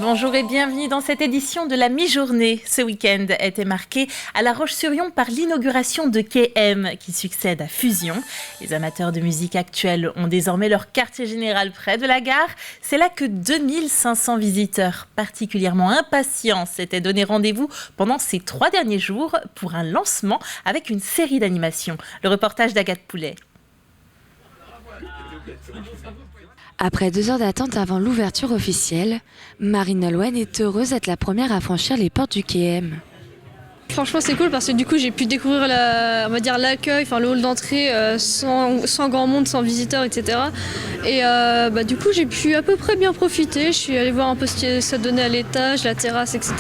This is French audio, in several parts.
Bonjour et bienvenue dans cette édition de la mi-journée. Ce week-end a été marqué à La Roche-sur-Yon par l'inauguration de KM qui succède à Fusion. Les amateurs de musique actuelle ont désormais leur quartier général près de la gare. C'est là que 2500 visiteurs particulièrement impatients s'étaient donné rendez-vous pendant ces 3 derniers jours pour un lancement avec une série d'animations. Le reportage d'Agathe Poulet. Après 2 heures d'attente avant l'ouverture officielle, Marine Nolwenn est heureuse d'être la première à franchir les portes du KM. Franchement c'est cool parce que du coup j'ai pu découvrir l'accueil, le hall d'entrée sans grand monde, sans visiteurs, etc. Et du coup j'ai pu à peu près bien profiter. Je suis allée voir un peu ce que ça donnait à l'étage, la terrasse, etc.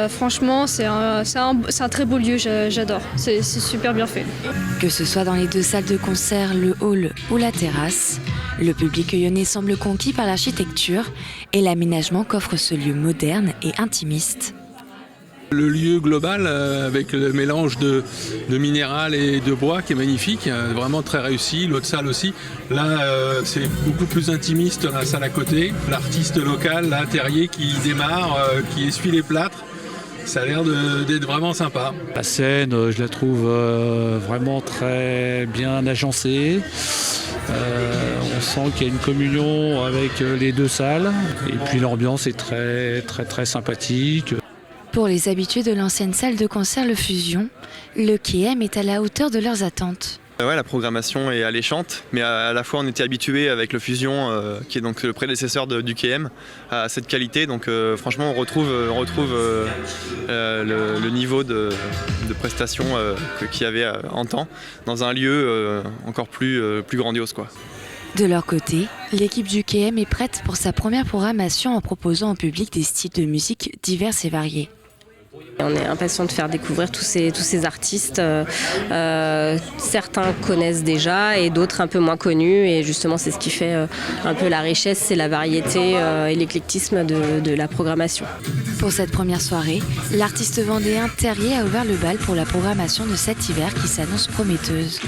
Franchement c'est un très beau lieu, j'adore, c'est super bien fait. Que ce soit dans les 2 salles de concert, le hall ou la terrasse, le public yonnais semble conquis par l'architecture et l'aménagement qu'offre ce lieu moderne et intimiste. Le lieu global avec le mélange de minéral et de bois qui est magnifique, vraiment très réussi, l'autre salle aussi. Là c'est beaucoup plus intimiste dans la salle à côté. L'artiste local, là, Terrier, qui démarre, qui essuie les plâtres. Ça a l'air d'être vraiment sympa. La scène, je la trouve vraiment très bien agencée. On sent qu'il y a une communion avec les 2 salles. Et puis l'ambiance est très, très, très sympathique. Pour les habitués de l'ancienne salle de concert Le Fusion, le KM est à la hauteur de leurs attentes. Ouais, la programmation est alléchante, mais à la fois on était habitué avec le Fusion, qui est donc le prédécesseur du KM, à cette qualité. Donc franchement on retrouve le niveau de prestation qu'il y avait en temps, dans un lieu encore plus grandiose, quoi. De leur côté, l'équipe du KM est prête pour sa première programmation en proposant au public des styles de musique divers et variés. On est impatient de faire découvrir tous ces artistes. Certains connaissent déjà et d'autres un peu moins connus. Et justement, c'est ce qui fait un peu la richesse, c'est la variété et l'éclectisme de la programmation. Pour cette première soirée, l'artiste vendéen Terrier a ouvert le bal pour la programmation de cet hiver qui s'annonce prometteuse.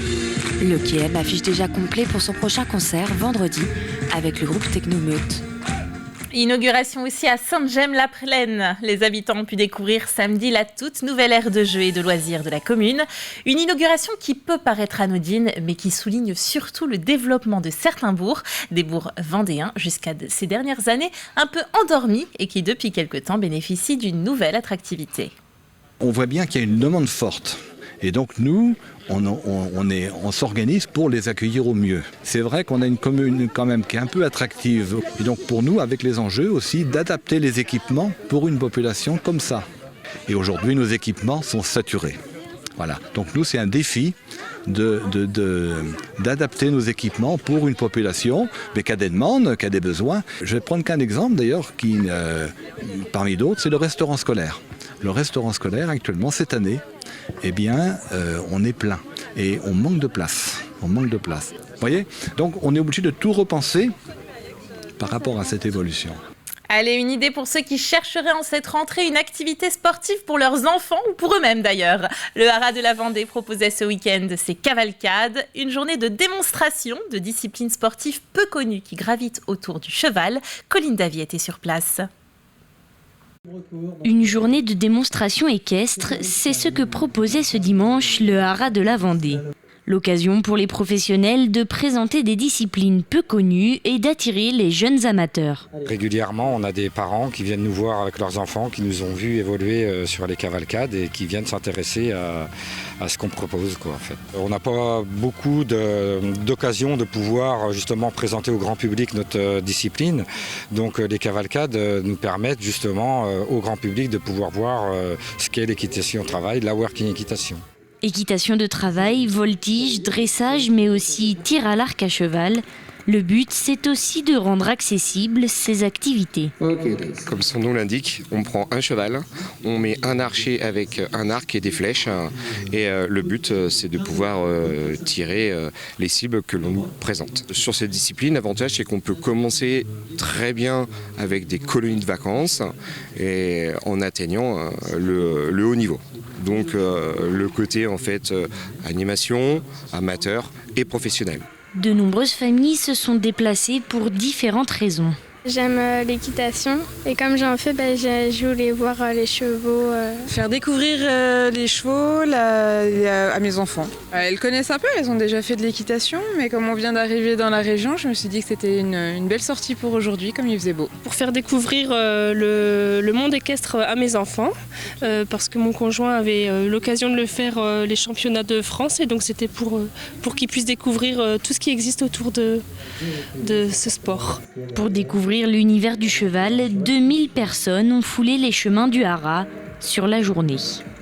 Le KM affiche déjà complet pour son prochain concert vendredi avec le groupe Technomeute. Inauguration aussi à Sainte-Gemme-la-Plaine. Les habitants ont pu découvrir samedi la toute nouvelle aire de jeux et de loisirs de la commune. Une inauguration qui peut paraître anodine, mais qui souligne surtout le développement de certains bourgs, des bourgs vendéens jusqu'à ces dernières années un peu endormis et qui depuis quelque temps bénéficient d'une nouvelle attractivité. On voit bien qu'il y a une demande forte. Et donc nous, on s'organise pour les accueillir au mieux. C'est vrai qu'on a une commune quand même qui est un peu attractive. Et donc pour nous, avec les enjeux aussi, d'adapter les équipements pour une population comme ça. Et aujourd'hui, nos équipements sont saturés. Voilà. Donc nous, c'est un défi d'adapter nos équipements pour une population mais qui a des demandes, qui a des besoins. Je vais prendre qu'un exemple d'ailleurs, qui, parmi d'autres, c'est le restaurant scolaire. Le restaurant scolaire, actuellement, cette année, on est plein et on manque de place. Vous voyez ? Donc on est obligé de tout repenser par rapport à cette évolution. Allez, une idée pour ceux qui chercheraient en cette rentrée une activité sportive pour leurs enfants ou pour eux-mêmes d'ailleurs. Le Haras de la Vendée proposait ce week-end ses cavalcades, une journée de démonstration de disciplines sportives peu connues qui gravitent autour du cheval. Colline Davy était sur place. Une journée de démonstration équestre, c'est ce que proposait ce dimanche le Haras de la Vendée. L'occasion pour les professionnels de présenter des disciplines peu connues et d'attirer les jeunes amateurs. Régulièrement, on a des parents qui viennent nous voir avec leurs enfants, qui nous ont vus évoluer sur les cavalcades et qui viennent s'intéresser à ce qu'on propose, quoi, en fait. On n'a pas beaucoup d'occasions de pouvoir justement présenter au grand public notre discipline. Donc les cavalcades nous permettent justement au grand public de pouvoir voir ce qu'est l'équitation au travail, la working équitation. Équitation de travail, voltige, dressage, mais aussi tir à l'arc à cheval. Le but, c'est aussi de rendre accessibles ces activités. Comme son nom l'indique, on prend un cheval, on met un archer avec un arc et des flèches. Et le but, c'est de pouvoir tirer les cibles que l'on nous présente. Sur cette discipline, l'avantage, c'est qu'on peut commencer très bien avec des colonies de vacances et en atteignant le haut niveau. Donc le côté en fait animation, amateur et professionnel. De nombreuses familles se sont déplacées pour différentes raisons. J'aime l'équitation et comme j'en fais, je voulais voir les chevaux. Faire découvrir les chevaux à mes enfants. Elles connaissent un peu, elles ont déjà fait de l'équitation, mais comme on vient d'arriver dans la région, je me suis dit que c'était une belle sortie pour aujourd'hui, comme il faisait beau. Pour faire découvrir le monde équestre à mes enfants, parce que mon conjoint avait l'occasion de le faire les championnats de France, et donc c'était pour qu'ils puissent découvrir tout ce qui existe autour de ce sport. Pour découvrir l'univers du cheval, 2000 personnes ont foulé les chemins du Haras sur la journée.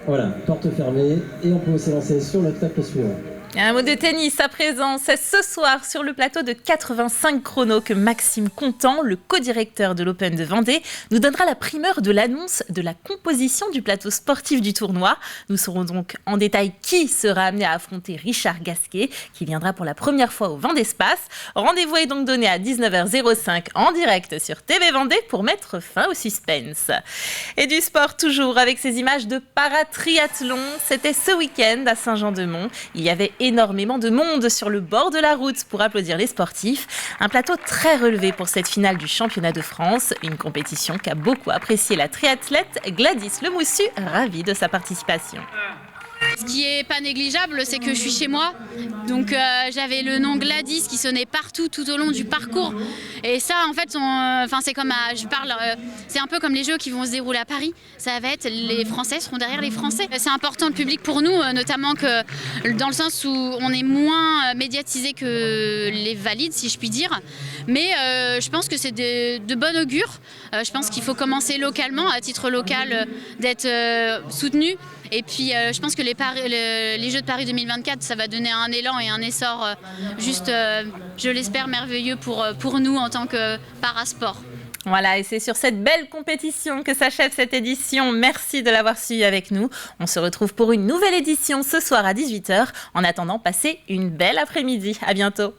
Voilà, porte fermée et on peut s'élancer sur le top suivant. Un mot de tennis à présent, c'est ce soir sur le plateau de 85 chronos que Maxime Contant, le co-directeur de l'Open de Vendée, nous donnera la primeur de l'annonce de la composition du plateau sportif du tournoi. Nous saurons donc en détail qui sera amené à affronter Richard Gasquet, qui viendra pour la première fois au Vendespace. Rendez-vous est donc donné à 19h05 en direct sur TV Vendée pour mettre fin au suspense. Et du sport toujours avec ces images de paratriathlon. C'était ce week-end à Saint-Jean-de-Mont. Il y avait énormément de monde sur le bord de la route pour applaudir les sportifs. Un plateau très relevé pour cette finale du championnat de France. Une compétition qu'a beaucoup apprécié la triathlète Gladys Lemoussu, ravie de sa participation. Ce qui est pas négligeable, c'est que je suis chez moi. Donc j'avais le nom Gladys qui sonnait partout tout au long du parcours. Et ça, en fait, c'est comme c'est un peu comme les Jeux qui vont se dérouler à Paris. Ça va être les Français seront derrière les Français. C'est important le public pour nous, notamment que dans le sens où on est moins médiatisé que les valides, si je puis dire. Mais je pense que c'est de bon augure. Je pense qu'il faut commencer localement, à titre local, d'être soutenu. Et puis je pense que les Jeux de Paris 2024, ça va donner un élan et un essor je l'espère, merveilleux pour nous en tant que parasport. Voilà, et c'est sur cette belle compétition que s'achève cette édition. Merci de l'avoir suivi avec nous. On se retrouve pour une nouvelle édition ce soir à 18h. En attendant, passez une belle après-midi. À bientôt.